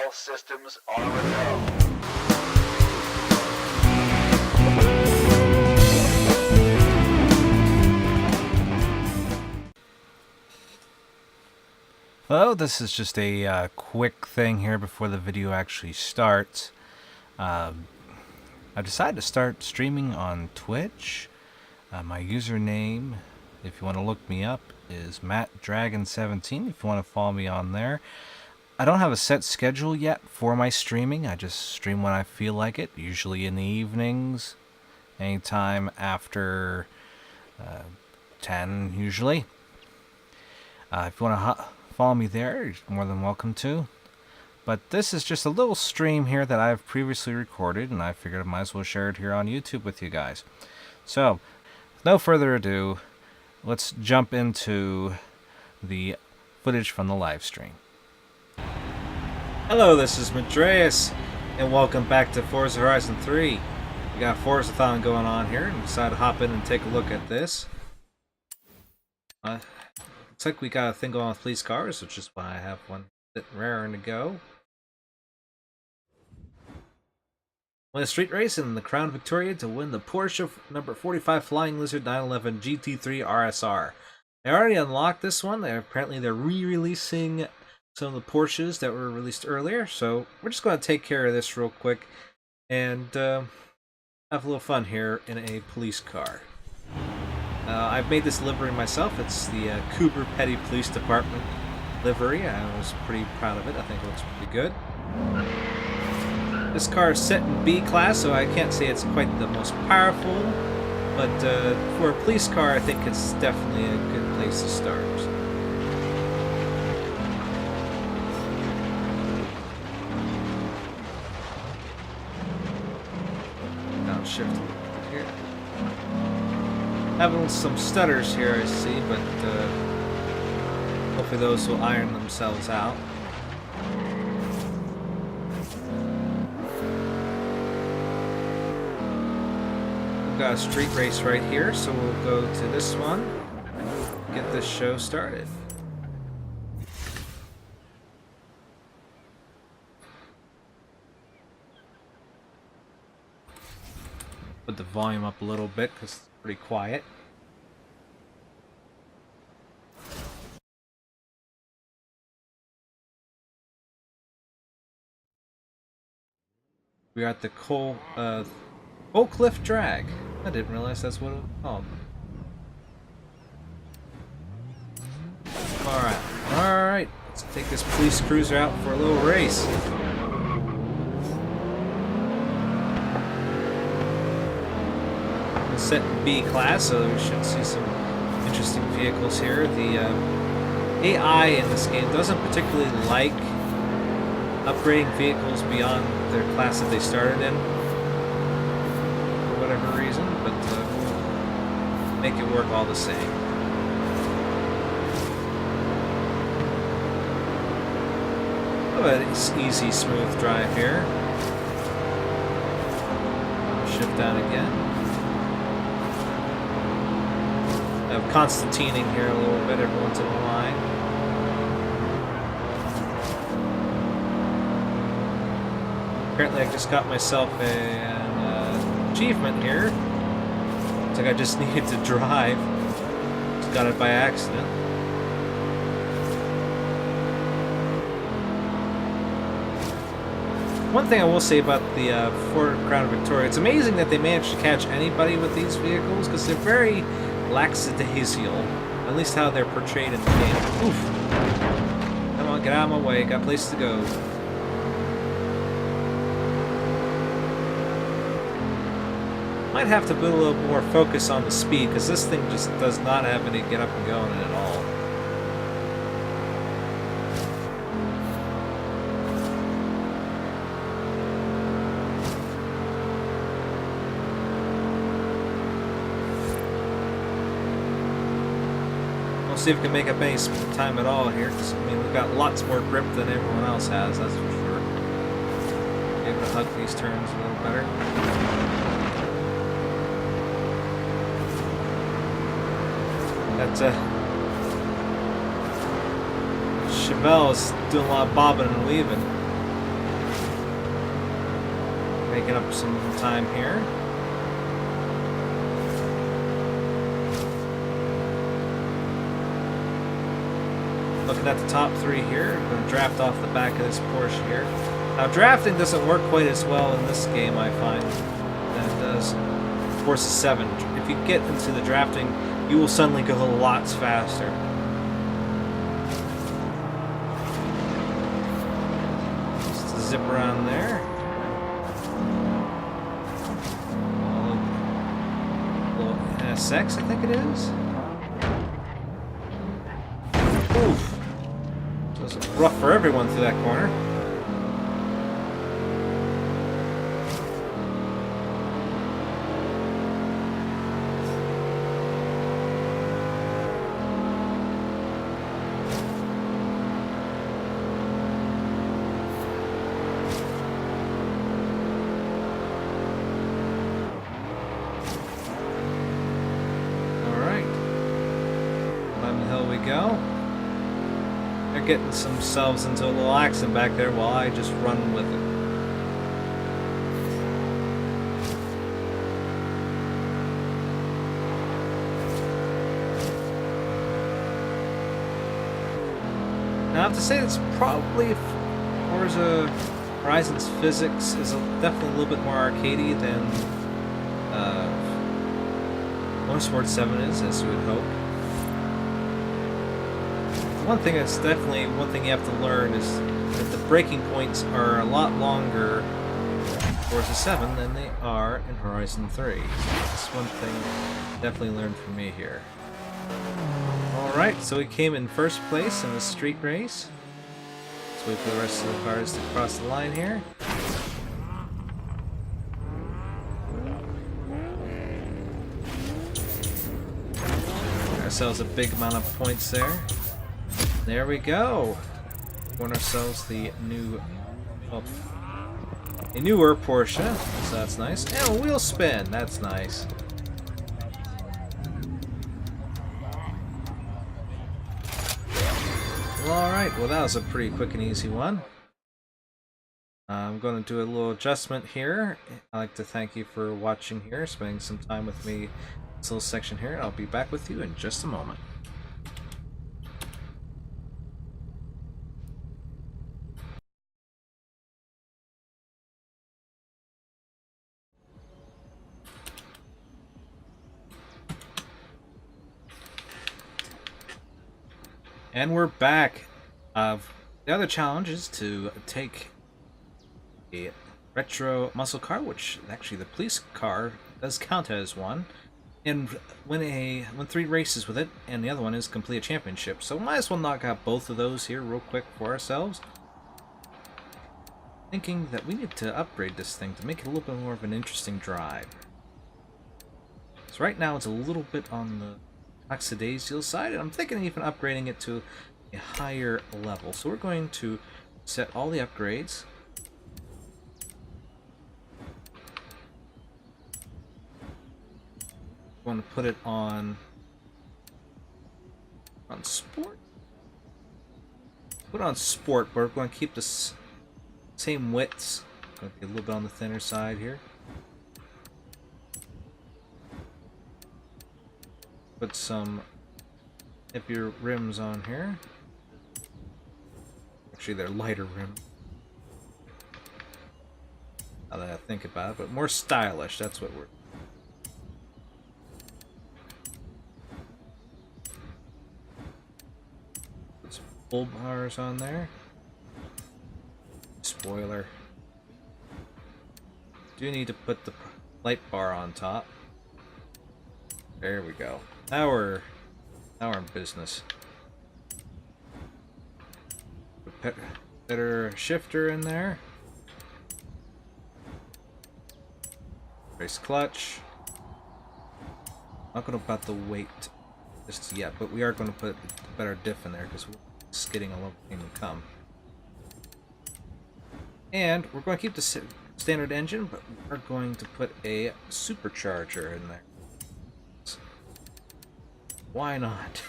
All systems are a go. Hello, this is just a quick thing here before the video actually starts. I decided to start streaming on Twitch. My username, if you want to look me up, is MattDragon17 if you want to follow me on there. I don't have a set schedule yet for my streaming. I just stream when I feel like it, usually in the evenings, anytime after 10 usually. If you want to follow me there, you're more than welcome to. But this is just a little stream here that I've previously recorded, and I figured I might as well share it here on YouTube with you guys. So, with no further ado, let's jump into the footage from the live stream. Hello, this is Madreas, and welcome back to Forza Horizon 3. We got Forzathon going on here, and decided to hop in and take a look at this. Looks like we got a thing going on with police cars, which is why I have one bit raring to go. Win a street race in the Crown Victoria to win the Porsche number 45 Flying Lizard 911 GT3 RSR. I already unlocked this one. Apparently they're re-releasing some of the Porsches that were released earlier, so we're just going to take care of this real quick and have a little fun here in a police car. I've made this livery myself. It's the Cooper Petty Police Department livery. I was pretty proud of it. I think it looks pretty good. This car is set in B class, so I can't say it's quite the most powerful, but for a police car, I think it's definitely a good place to start. Downshift a little bit here. Having some stutters here, I see, but hopefully those will iron themselves out. We've got a street race right here, so we'll go to this one, get this show started. Put the volume up a little bit because it's pretty quiet. We are at the Coal Cliff Drag. I didn't realize that's what it was called. Alright, let's take this police cruiser out for a little race. Set in B class, so we should see some interesting vehicles here. The AI in this game doesn't particularly like upgrading vehicles beyond their class that they started in, for whatever reason, but make it work all the same. It's easy, smooth drive here. Shift down again. I'm Constantining here a little bit every once in a while. Apparently I just got myself an achievement here. Looks like I just needed to drive. Just got it by accident. One thing I will say about the Ford Crown Victoria, it's amazing that they managed to catch anybody with these vehicles, because they're very lackadaisical, at least how they're portrayed in the game. Oof! Come on, get out of my way, got a place to go. Might have to put a little more focus on the speed, because this thing just does not have any get up and going at all. See if we can make up any time at all here, because I mean we've got lots more grip than everyone else has, that's for sure. Be able to hug these turns a little better. That's Chevelle is doing a lot of bobbing and weaving. Making up some time here. Looking at the top three here. I'm going to draft off the back of this Porsche here. Now, drafting doesn't work quite as well in this game, I find, than it does Forza 7. If you get into the drafting, you will suddenly go lots faster. Just to zip around there. Little NSX, I think it is. Oof. So it's rough for everyone through that corner. Go. They're getting themselves into a little accident back there while I just run with it. Now I have to say it's probably Forza Horizon's physics is definitely a little bit more arcadey than Motorsport 7 is, as you would hope. One thing that's definitely one thing you have to learn is that the braking points are a lot longer in Forza 7 than they are in Horizon 3. That's one thing definitely learned from me here. Alright, so we came in first place in the street race. Let's wait for the rest of the cars to cross the line here. Got ourselves a big amount of points there. There we go. Won ourselves the new, a newer Porsche, so that's nice. And a wheel spin, that's nice. Well, alright, well that was a pretty quick and easy one. I'm going to do a little adjustment here. I'd like to thank you for watching here, spending some time with me in this little section here. I'll be back with you in just a moment. And we're back. The other challenge is to take a retro muscle car, which actually the police car does count as one, and win 3 races with it, and the other one is complete a championship. So might as well knock out both of those here real quick for ourselves. Thinking that we need to upgrade this thing to make it a little bit more of an interesting drive. So right now it's a little bit on the oxidazole side, and I'm thinking of even upgrading it to a higher level. So we're going to set all the upgrades. We're going to put it on sport. Put it on sport, but we're going to keep the same widths. Going to be a little bit on the thinner side here. Put some heavier rims on here. Actually, they're lighter rims. Now that I think about it, but more stylish. That's what we're. Put some full bars on there. Spoiler. Do need to put the light bar on top. There we go. Now we're in business. Better shifter in there. Race clutch. Not gonna put the weight just yet, but we are gonna put a better diff in there because we're skidding all over when we come. And we're going to keep the standard engine, but we're going to put a supercharger in there. Why not?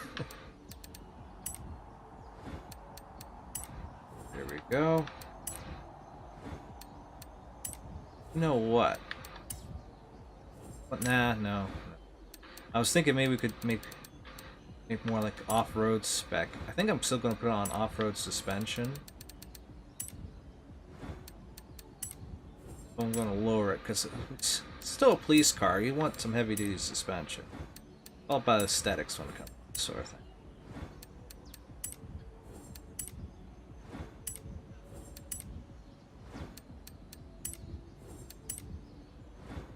There we go. You know what? Nah, no. I was thinking maybe we could make more like off-road spec. I think I'm still going to put it on off-road suspension. I'm going to lower it because it's still a police car. You want some heavy-duty suspension. All about aesthetics when it comes to this sort of thing.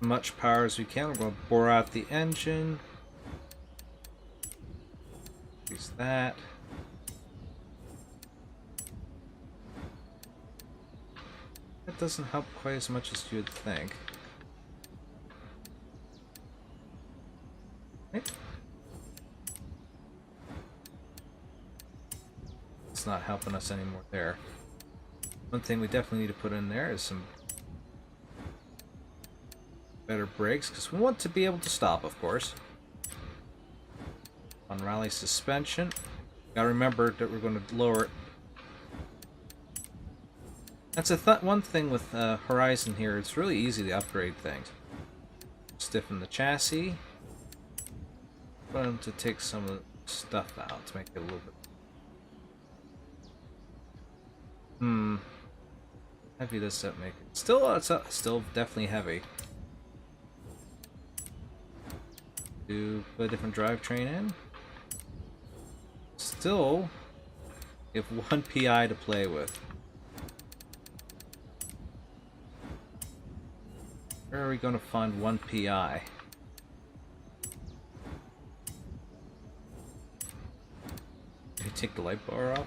Much power as we can. We're going to bore out the engine. Use that. That doesn't help quite as much as you'd think. Right. It's not helping us anymore there. One thing we definitely need to put in there is some better brakes, because we want to be able to stop, of course. On rally suspension. Gotta remember that we're going to lower it. That's one thing with Horizon here. It's really easy to upgrade things. Stiffen the chassis. Going to take some of the stuff out to make it a little bit. Heavy does that make it? Still, it's still definitely heavy. To put a different drivetrain in. Still, you have 1 PI to play with. Where are we going to find 1 PI? Did you take the light bar off?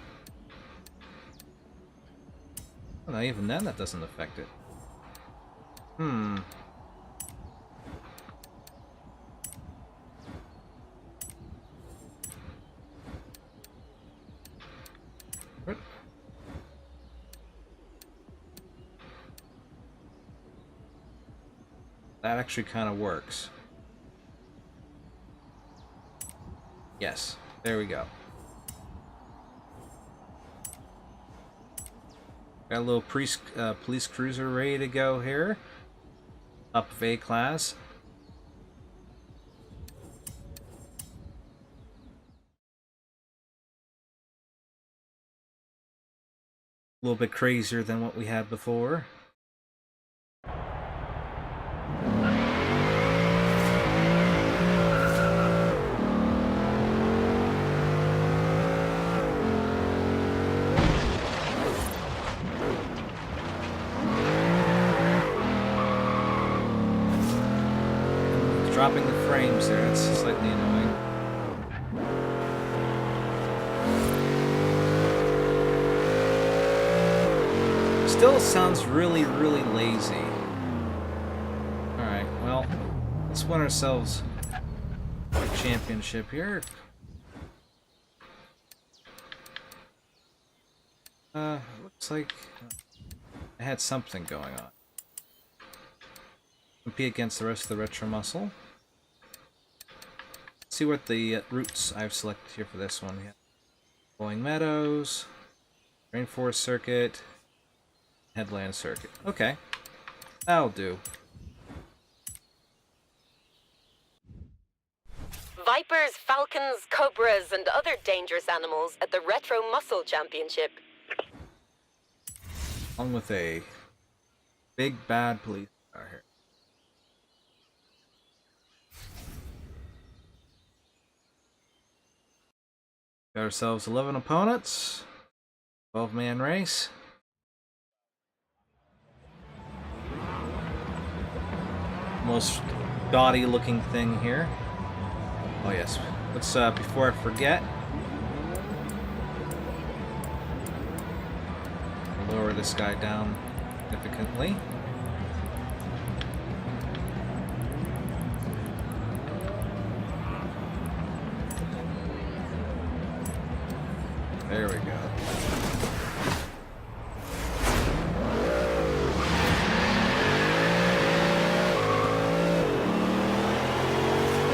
Well, not even then, that doesn't affect it. What? That actually kind of works. Yes, there we go. Got a little police cruiser ready to go here. Up of A class. A little bit crazier than what we had before. Dropping the frames there, that's slightly annoying. Still sounds really, really lazy. Alright, well, let's win ourselves a championship here. Looks like I had something going on. Compete against the rest of the retro muscle. See what the routes I've selected here for this one. Yeah. Blowing Meadows, Rainforest Circuit, Headland Circuit. Okay, that'll do. Vipers, falcons, cobras, and other dangerous animals at the Retro Muscle Championship. Along with a big bad police car here. Got ourselves 11 opponents. 12-man race. Most gaudy looking thing here. Oh yes, let's before I forget, lower this guy down significantly. There we go.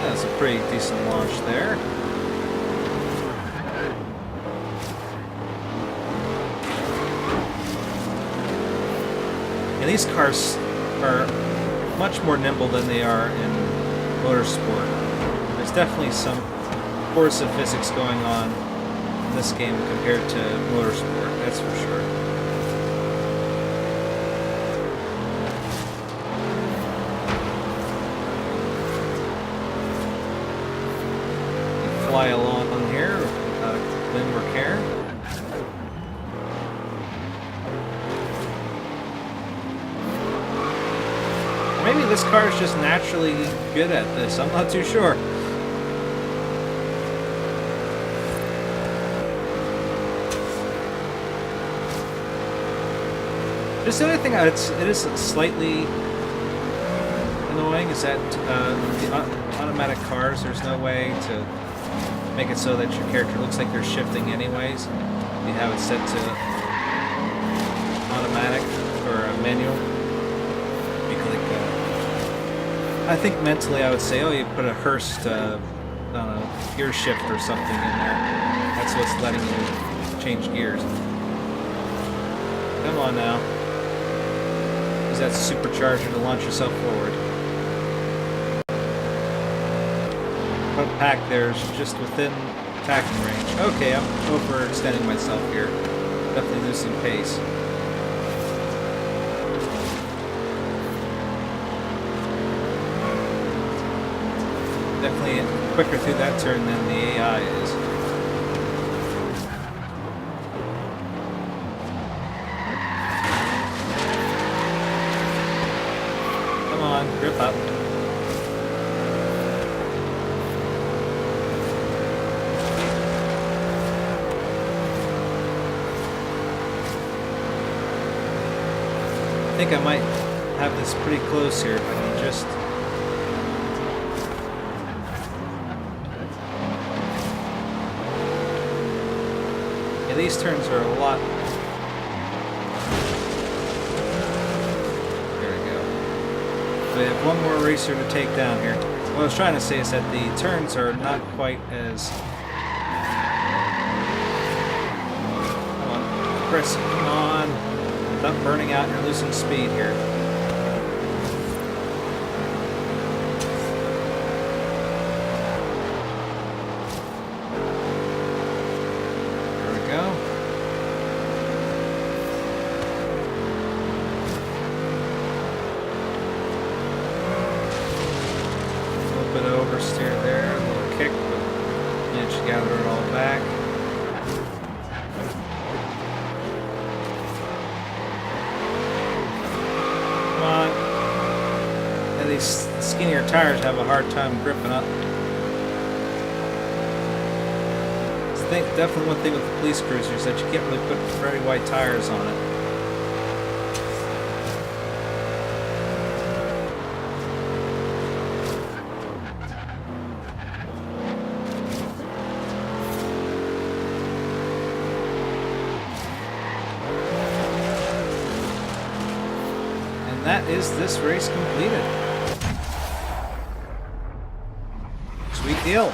That's a pretty decent launch there. And these cars are much more nimble than they are in Motorsport. There's definitely some Forza physics going on in this game compared to Motorsport, that's for sure. You fly along here without a limb or care. Maybe this car is just naturally good at this. I'm not too sure. Just the only thing it is slightly annoying is that the automatic cars, there's no way to make it so that your character looks like they're shifting anyways. You have it set to automatic or manual. I think mentally I would say, oh, you put a Hurst, I don't know, gear shift or something in there. That's what's letting you change gears. Come on now. Use that supercharger to launch yourself forward. Front pack there's just within attacking range. Okay, I'm overextending myself here. Definitely losing pace. Definitely quicker through that turn than the AI is. Come on, grip up. I think I might have this pretty close here if I can just... These turns are a lot. There we go. We have one more racer to take down here. What I was trying to say is that the turns are not quite as... Come on, Chris, come on. Stop burning out, you're losing speed here. Oversteer there, a little kick, but managed to gather it all back. Come on. Yeah, these skinnier tires have a hard time gripping up. Definitely one thing with the police cruisers is that you can't really put very wide tires on it. That is this race completed. Sweet deal.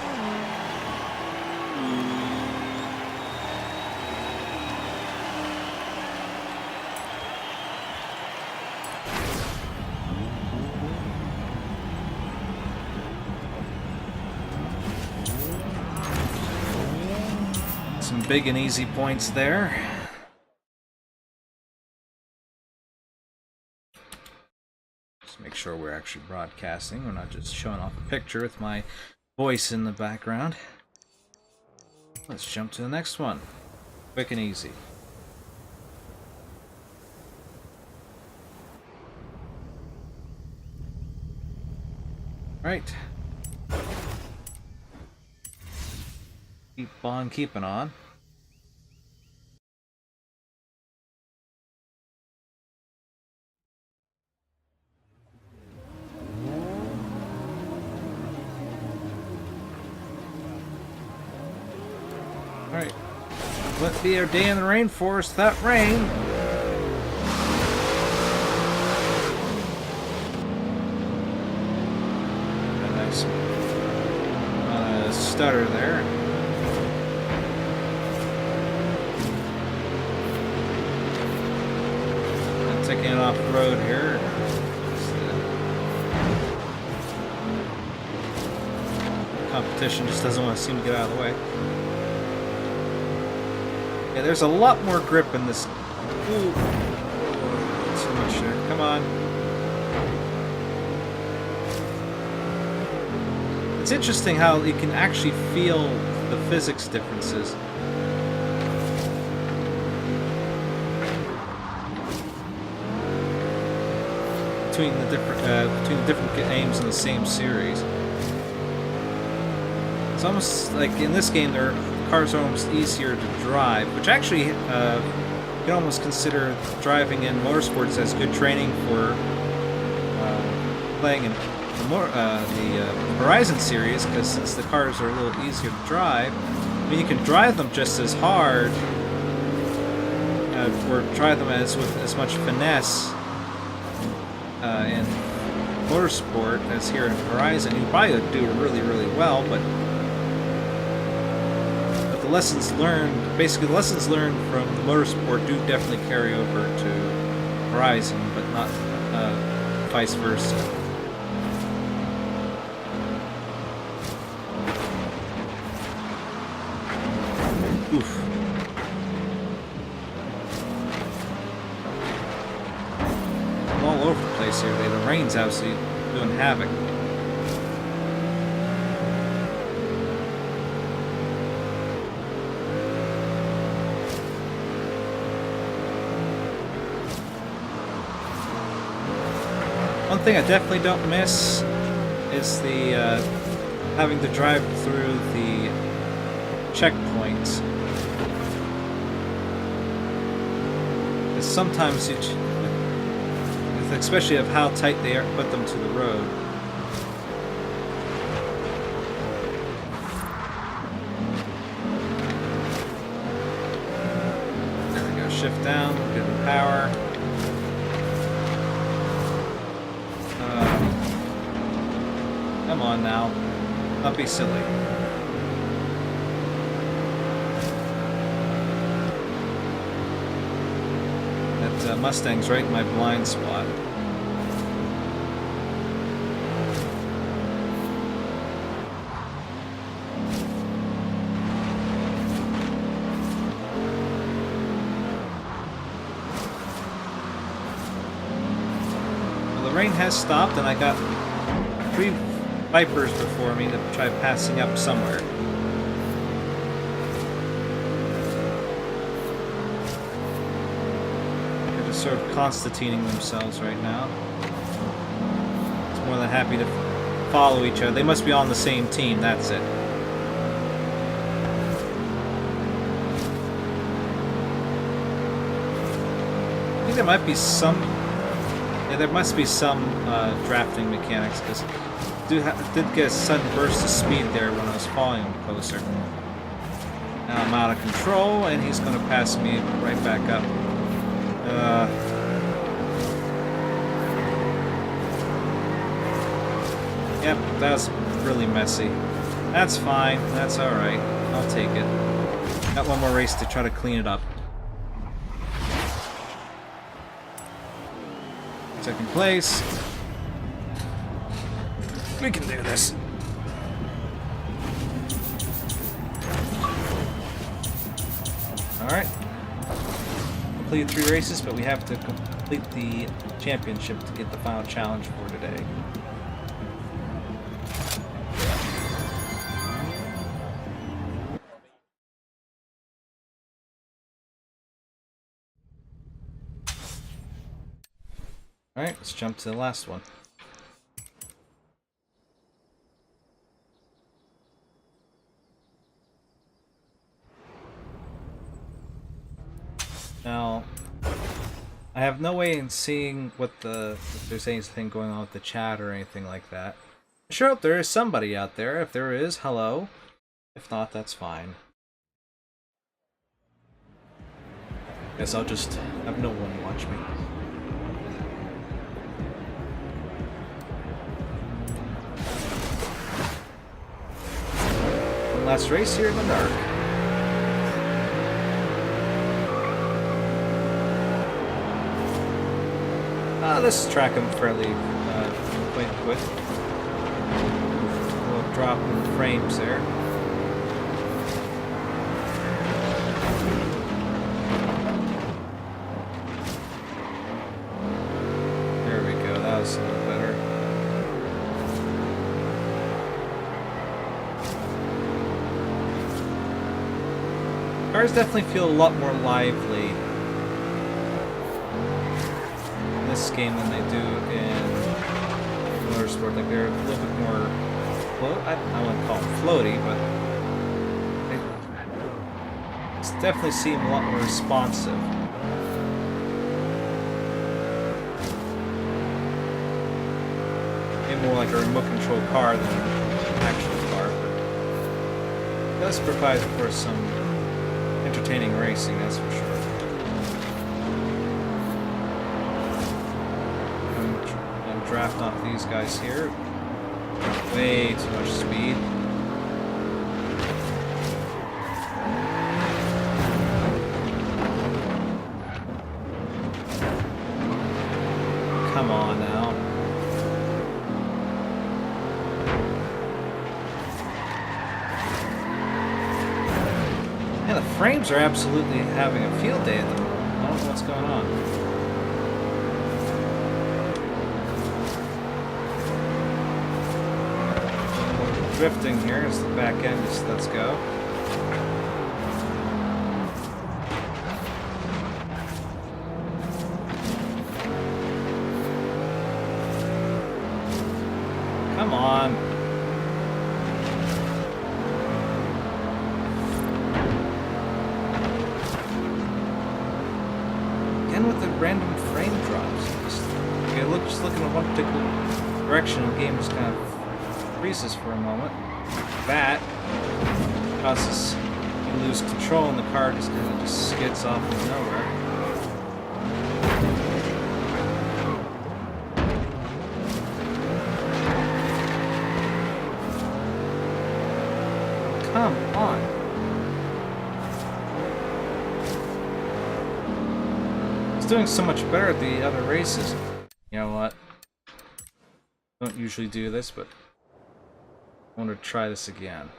Some big and easy points there. Make sure we're actually broadcasting. We're not just showing off a picture with my voice in the background. Let's jump to the next one. Quick and easy. Right. Keep on keeping on. Alright, let be our day in the rainforest without rain. A nice stutter there. And taking it off the road here. competition just doesn't want to seem to get out of the way. Yeah, there's a lot more grip in this. Ooh. So much there. Come on. It's interesting how you can actually feel the physics differences. Between the different games in the same series. It's almost like in this game, the cars are almost easier to drive, which actually you can almost consider driving in motorsports as good training for playing in the Horizon series, because since the cars are a little easier to drive, I mean, you can drive them just as hard, or drive them with as much finesse in motorsport as here in Horizon. You probably would do really, really well, but the lessons learned, basically the lessons learned from the motorsport do definitely carry over to Horizon, but not vice versa. Oof. I'm all over the place here today. The rain's absolutely doing havoc. One thing I definitely don't miss is the having to drive through the checkpoints. Because sometimes you, especially of how tight they put them to the road. There we go. Shift down. Get the power. Come on now. Don't be silly. That Mustang's right in my blind spot. Well, the rain has stopped, and I got 3 Vipers before me to try passing up somewhere. They're just sort of constantining themselves right now. It's more than happy to follow each other. They must be on the same team, that's it. I think there might be some... Yeah, there must be some drafting mechanics, because did get a sudden burst of speed there when I was following him closer. Now I'm out of control, and he's going to pass me right back up. Yep, that was really messy. That's fine. That's alright. I'll take it. Got one more race to try to clean it up. Second place. We can do this. Alright. Completed 3 races, but we have to complete the championship to get the final challenge for today. Alright, let's jump to the last one. Now, I have no way in seeing what if there's anything going on with the chat or anything like that. I sure hope there is somebody out there. If there is, hello. If not, that's fine. Guess I'll just have no one watch me. One last race here in the dark. This track I'm fairly quite quick. drop in the frames there. There we go, that was a little better. Cars definitely feel a lot more lively in this game than they do in Motorsport. Like, they're a little bit more, I wouldn't call them floaty, but they definitely seem a lot more responsive. Maybe more like a remote control car than an actual car, but it does provide, of course, some entertaining racing, that's for sure. I'm drafting off these guys here. Way too much speed. Come on now. Yeah, the frames are absolutely having a field day at the moment. I don't know what's going on. Drifting here as the back end just lets go. Come on. Again with the random frame drops. Just looking in one particular direction, the game just kind of freezes for a moment. That causes you to lose control and the car just kind of just skids off into nowhere. Come on. It's doing so much better at the other races. You know what? Don't usually do this, but I want to try this again.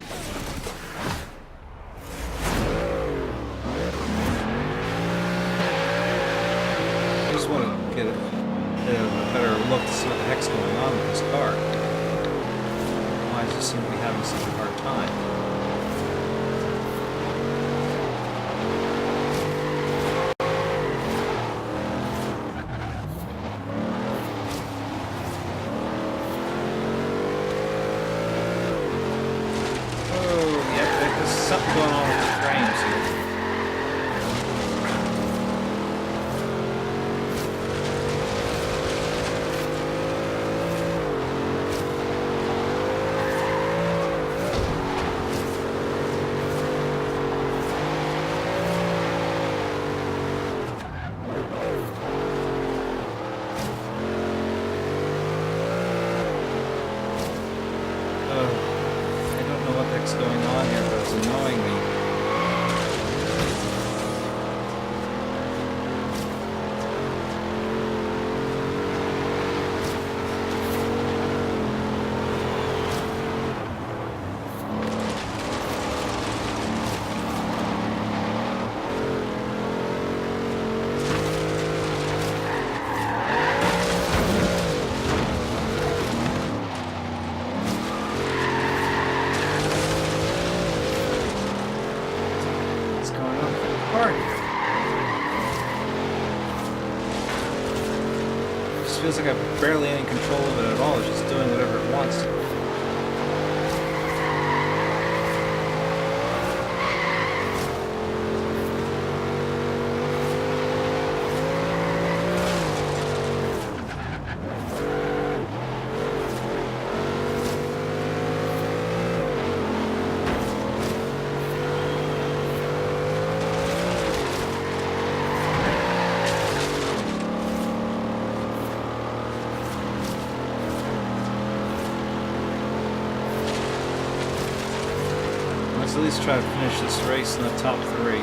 I just want to get a better look to see what the heck's going on with this car. Why does it seem to be having such a hard time? Something going on with the frames here. I don't know what the heck's going on here, but it's annoying me. Feels like I'm barely in control of it at all. It's just doing whatever it wants to. Let's at least try to finish this race in the top 3.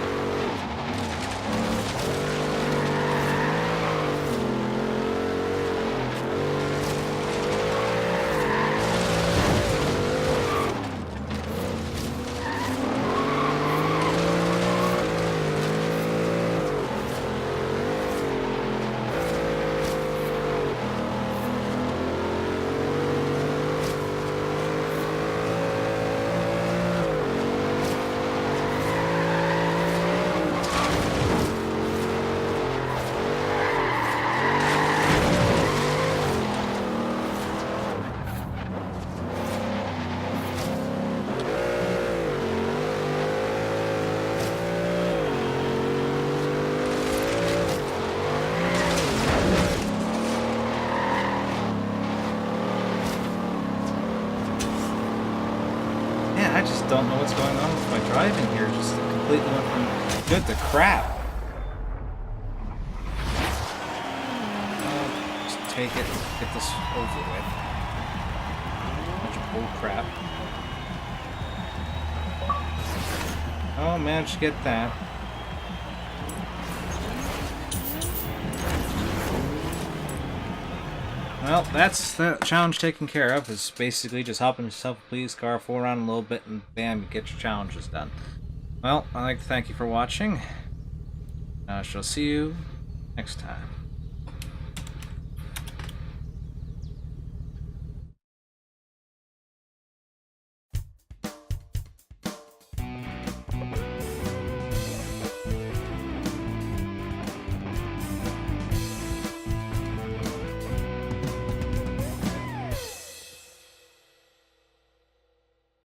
just don't know what's going on with my driving here. Just completely went from good to crap. Just take it, get this over with. Bunch of bull crap. Oh, managed to get that. Well, that's the challenge taken care of. Is basically just hop in yourself a police car, fool around a little bit, and bam, you get your challenges done. Well, I'd like to thank you for watching. I shall see you next time.